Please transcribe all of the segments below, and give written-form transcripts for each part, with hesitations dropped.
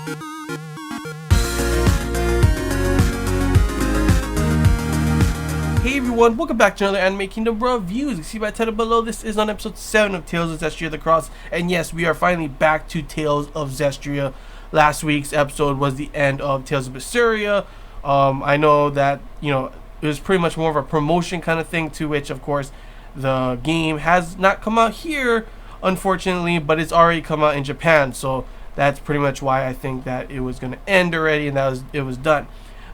Hey everyone, welcome back to another Anime Kingdom reviews. You see by the title below, this is on episode 7 of Tales of Zestiria the Cross. And yes, we are finally back to Tales of Zestiria. Last week's episode was the end of Tales of Zestiria. I know that, it was pretty much more of a promotion kind of thing, to which, of course, the game has not come out here, unfortunately, but it's already come out in Japan. So that's pretty much why I think that it was going to end already and it was done.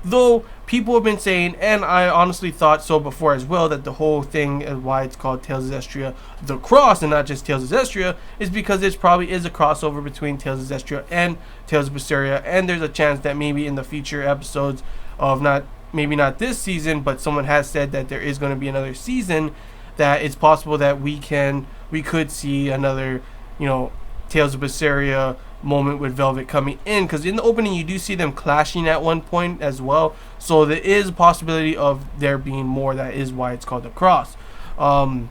Though people have been saying, and I honestly thought so before as well, that the whole thing and why it's called Tales of Zestiria the Cross and not just Tales of Zestiria is because it probably is a crossover between Tales of Zestiria and Tales of Zestiria, and there's a chance that maybe in the future episodes of maybe not this season, but someone has said that there is going to be another season, that it's possible that we could see another, Tales of Zestiria moment with Velvet coming in, because in the opening you do see them clashing at one point as well, so there is a possibility of there being more. That is why it's called the Cross. I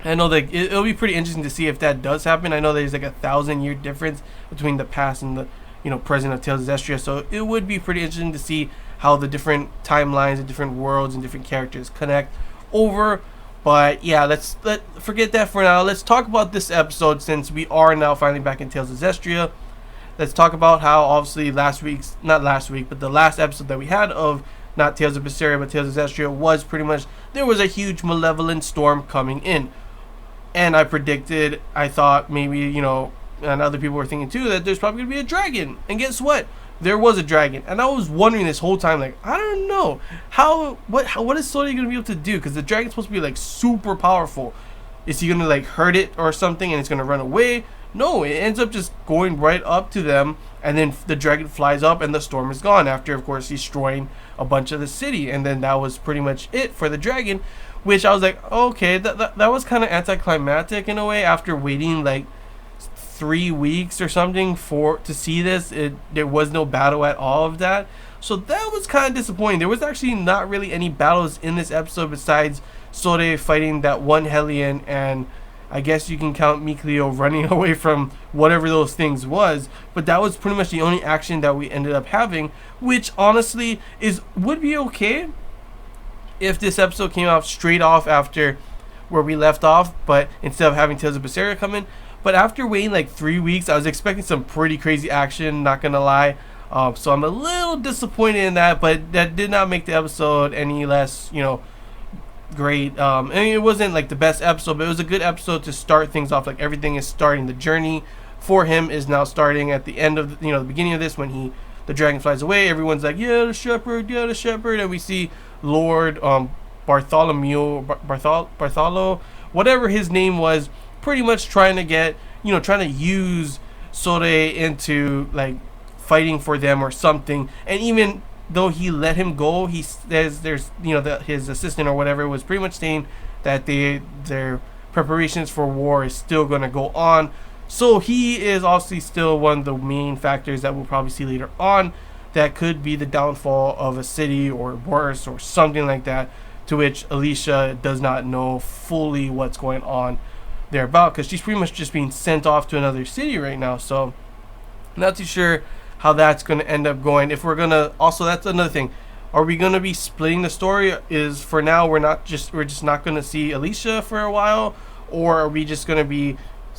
know that it'll be pretty interesting to see if that does happen. I know there's like 1,000-year difference between the past and the present of Tales of Zestiria, so it would be pretty interesting to see how the different timelines and different worlds and different characters connect over. But yeah, let's forget that for now. Let's talk about this episode, since we are now finally back in Tales of Zestiria. Let's talk about how obviously the last episode that we had of not Tales of Zestiria but Tales of Zestiria was pretty much, there was a huge malevolent storm coming in. And I thought maybe, and other people were thinking too, that there's probably going to be a dragon. And guess what? There was a dragon, and I was wondering this whole time, like, I don't know what is Sody gonna be able to do, because the dragon's supposed to be like super powerful. Is he gonna like hurt it or something and it's gonna run away? No, it ends up just going right up to them, and then the dragon flies up and the storm is gone, after of course destroying a bunch of the city. And then that was pretty much it for the dragon, which I was like, okay, that was kind of anticlimactic in a way, after waiting like 3 weeks or something to see this. There was no battle at all of that, so that was kind of disappointing. There was actually not really any battles in this episode besides Sode fighting that one Hellion, and I guess you can count Mikleo running away from whatever those things was, but that was pretty much the only action that we ended up having, which honestly would be okay if this episode came out straight off after where we left off, but instead of having Tales of Zestiria come in. But after waiting like 3 weeks, I was expecting some pretty crazy action, not gonna lie. So I'm a little disappointed in that, but that did not make the episode any less, great. I mean, it wasn't like the best episode, but it was a good episode to start things off. Like, everything is starting. The journey for him is now starting at the end of, the beginning of this, when the dragon flies away. Everyone's like, yeah, the shepherd, and we see Lord Bartholomew, whatever his name was, pretty much trying to use Sode into like fighting for them or something. And even though he let him go, he says his assistant or whatever was pretty much saying that their preparations for war is still going to go on. So he is obviously still one of the main factors that we'll probably see later on that could be the downfall of a city, or worse, or something like that, to which Alicia does not know fully what's going on there about, because she's pretty much just being sent off to another city right now. So not too sure how that's going to end up going. If we're gonna, also, that's another thing, are we going to be splitting the story? Is for now we're just not going to see Alicia for a while, or are we just going to be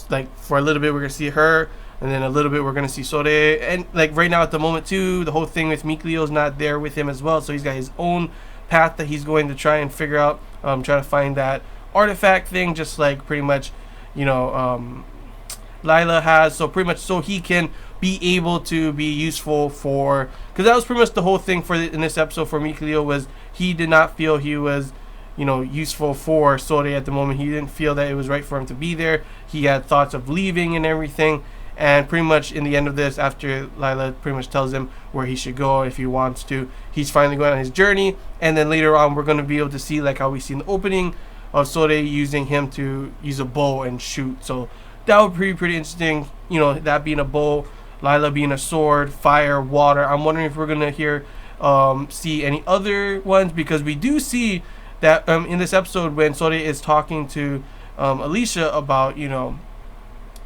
like, for a little bit we're going to see her, and then a little bit we're going to see Sode? And like right now at the moment too, the whole thing with Mikleo's not there with him as well, so he's got his own path that he's going to try and figure out, try to find that artifact thing, just like pretty much Lila has, so pretty much so he can be able to be useful for, because that was pretty much the whole thing in this episode for Mikleo, was he did not feel he was useful for Sode at the moment. He didn't feel that it was right for him to be there. He had thoughts of leaving and everything, and pretty much in the end of this, after Lila pretty much tells him where he should go if he wants to, he's finally going on his journey. And then later on we're going to be able to see, like how we see in the opening, of Sode using him to use a bow and shoot. So that would be pretty interesting, that being a bow, Lila being a sword, fire, water. I'm wondering if we're going to see any other ones, because we do see that in this episode when Sode is talking to Alicia about,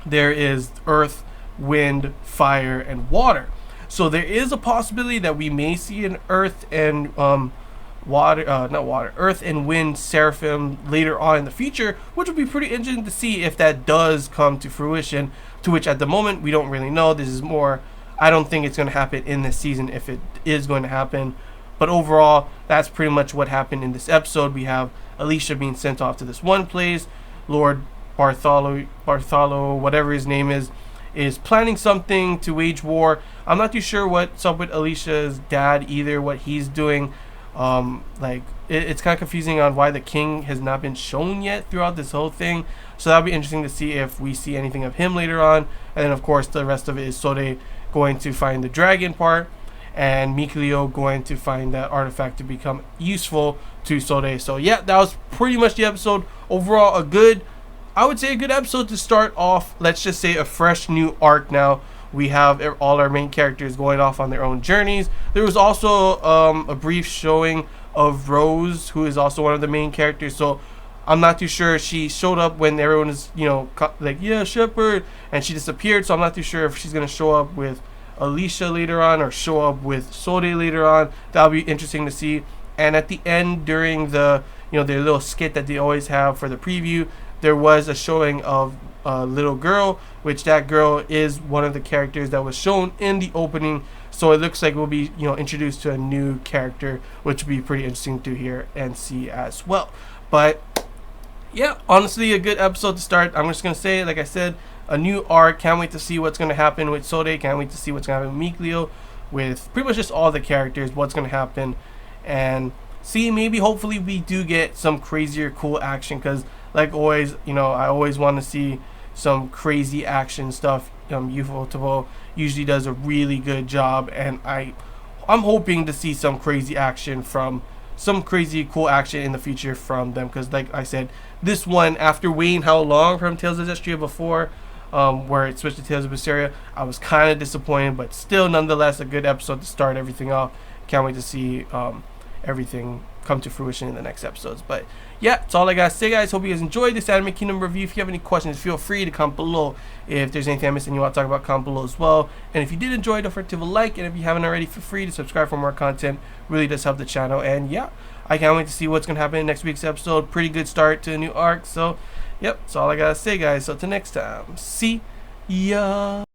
there is earth, wind, fire, and water. So there is a possibility that we may see an Earth and Earth and Wind Seraphim later on in the future, which would be pretty interesting to see if that does come to fruition. To which at the moment we don't really know. This is more, I don't think it's going to happen in this season if it is going to happen. But overall, that's pretty much what happened in this episode. We have Alicia being sent off to this one place. Lord Bartholo, whatever his name is planning something to wage war. I'm not too sure what's up with Alicia's dad either, what he's doing. It's kind of confusing on why the king has not been shown yet throughout this whole thing. So that'll be interesting to see if we see anything of him later on. And then of course the rest of it is Sode going to find the dragon part, and Mikleo going to find that artifact to become useful to Sode. So yeah, that was pretty much the episode. Overall, I would say a good episode to start off, let's just say, a fresh new arc now. We have all our main characters going off on their own journeys. There was also a brief showing of Rose, who is also one of the main characters. So I'm not too sure. She showed up when everyone is, like, yeah, Shepherd, and she disappeared. So I'm not too sure if she's going to show up with Alicia later on or show up with Sode later on. That'll be interesting to see. And at the end, during the their little skit that they always have for the preview, there was a showing of a little girl, which that girl is one of the characters that was shown in the opening. So it looks like we'll be introduced to a new character, which would be pretty interesting to hear and see as well. But yeah, honestly, a good episode to start. I'm just gonna say, like I said, a new arc. Can't wait to see what's gonna happen with Sode. Can't wait to see what's gonna happen with Mikleo, with pretty much just all the characters. What's gonna happen, and see, maybe hopefully we do get some crazier, cool action. Because like always, I always want to see some crazy action stuff. Ufotable usually does a really good job, and I'm hoping to see some crazy action from some crazy cool action in the future from them. Because like I said, this one, after waiting how long from Tales of Zestiria before, where it switched to Tales of Zestiria, I was kind of disappointed, but still nonetheless a good episode to start everything off. Can't wait to see everything come to fruition in the next episodes. But yeah, that's all I gotta say, guys. Hope you guys enjoyed this Anime Kingdom review. If you have any questions, feel free to comment below. If there's anything I missed and you want to talk about, comment below as well. And if you did enjoy, don't forget to leave a like, and if you haven't already, feel free to subscribe for more content. Really does help the channel. And yeah, I can't wait to see what's gonna happen in next week's episode. Pretty good start to a new arc. So yep, that's all I gotta say, guys. So till next time, see ya.